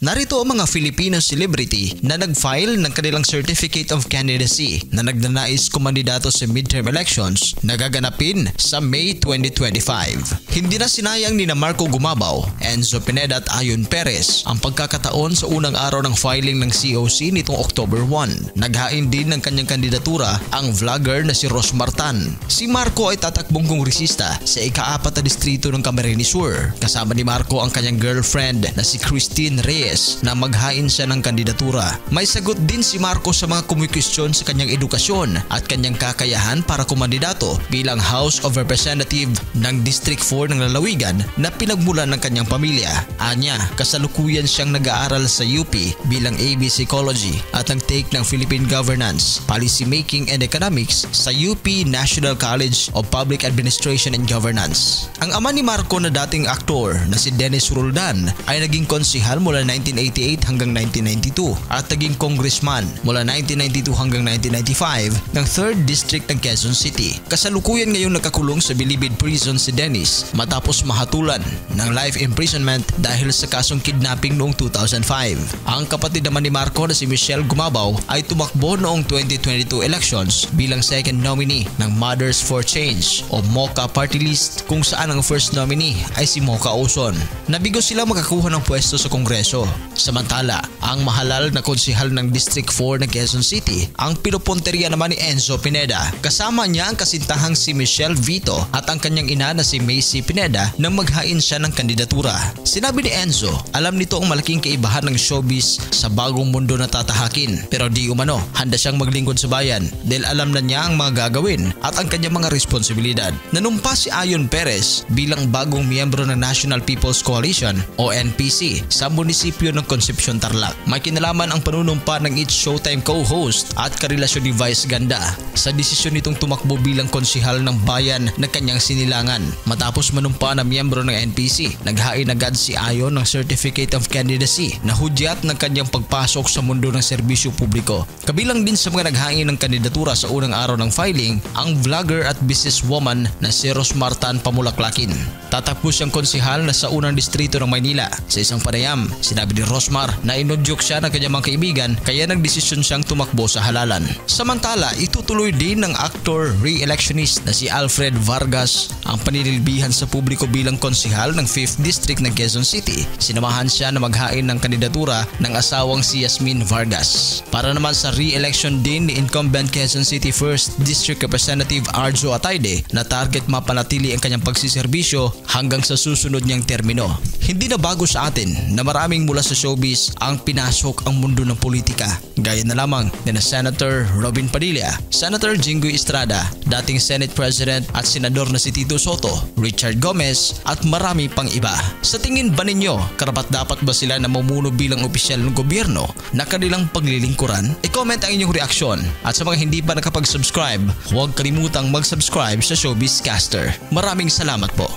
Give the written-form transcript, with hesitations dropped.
Narito ang mga Filipino celebrity na nag-file ng kanilang Certificate of Candidacy na nagnanais kumandidato sa midterm elections na gaganapin sa May 2025. Hindi na sinayang ni Marco Gumabaw, Enzo Pineda at Ayon Perez ang pagkakataon sa unang araw ng filing ng COC nitong October 1. Naghain din ng kanyang kandidatura ang vlogger na si Rosmar Tan. Si Marco ay tatakbong kongresista sa ika-4 na distrito ng Camarines Sur. Kasama ni Marco ang kanyang girlfriend na si Christine Reyes na maghain siya ng kandidatura. May sagot din si Marco sa mga kumikustyon sa kanyang edukasyon at kanyang kakayahan para kumandidato bilang House of Representative ng District 4 ng Lalawigan na pinagmulan ng kanyang pamilya. Anya, kasalukuyan siyang nag-aaral sa UP bilang AB Psychology at nag-take ng Philippine Governance, Policy Making and Economics sa UP National College of Public Administration and Governance. Ang ama ni Marco na dating aktor na si Dennis Roldan ay naging konsihal mula 1988 hanggang 1992 at naging congressman mula 1992 hanggang 1995 ng 3rd District ng Quezon City. Kasalukuyan ngayong nakakulong sa Bilibid Prison si Dennis matapos mahatulan ng life imprisonment dahil sa kasong kidnapping noong 2005. Ang kapatid naman ni Marco na si Michelle Gumabaw ay tumakbo noong 2022 elections bilang second nominee ng Mothers for Change o MOCA party list kung saan ang first nominee ay si Mocha Ozon. Nabigo sila makakuha ng pwesto sa Kongreso. Samantala, ang mahalal na konsihal ng District 4 ng Quezon City ang pinupunteriya naman ni Enzo Pineda. Kasama niya ang kasintahang si Michelle Vito at ang kanyang ina na si Macy Pineda nang maghain siya ng kandidatura. Sinabi ni Enzo, alam nito ang malaking kaibahan ng showbiz sa bagong mundo na tatahakin, pero di umano, handa siyang maglingkod sa bayan dahil alam na niya ang mga gagawin at ang kanyang mga responsibilidad. Nanumpa si Ayon Perez bilang bagong miyembro ng National People's Coalition o NPC sa munisipyo ng Concepcion, Tarlac. May kinalaman ang panunumpa ng It's Showtime co-host at karelasyon ni Vice Ganda sa desisyon nitong tumakbo bilang konsihal ng bayan na kanyang sinilangan. Matapos manumpa na miyembro ng NPC, naghain agad si Ayon ng Certificate of Candidacy na hudyat ng kanyang pagpasok sa mundo ng serbisyo publiko. Kabilang din sa mga naghain ng kandidatura sa unang araw ng filing ang vlogger at businesswoman na si Rosmar Tan Pamulaklakin. Tatakbo siyang konsihal na sa unang distrito ng Maynila. Sa isang panayam, sinabi ni Rosmar na inudyok siya ng kanyang mga kaibigan kaya nagdesisyon siyang tumakbo sa halalan. Samantala, itutuloy din ng actor re-electionist na si Alfred Vargas ang paninilbihan sa publiko bilang konsihal ng 5th District ng Quezon City. Sinamahan siya na maghain ng kandidatura ng asawang si Yasmin Vargas. Para naman sa re-election din ni incumbent Quezon City 1st District Representative Arjo Atayde na target mapanatili ang kanyang pagsiserbisyo hanggang sa susunod niyang termino. Hindi na bago sa atin na maraming mula sa showbiz ang pinasok ang mundo ng politika. Gaya na lamang ni Senator Robin Padilla, Senator Jinggoy Estrada, dating Senate President at Senador na si Tito Soto, Richard Gomez at marami pang iba. Sa tingin ba ninyo, karapat-dapat ba sila na mamumuno bilang opisyal ng gobyerno na kanilang paglilingkuran? I-comment ang inyong reaksyon at sa mga hindi pa nakapag-subscribe, huwag kalimutang mag-subscribe sa Showbiz Caster. Maraming salamat po.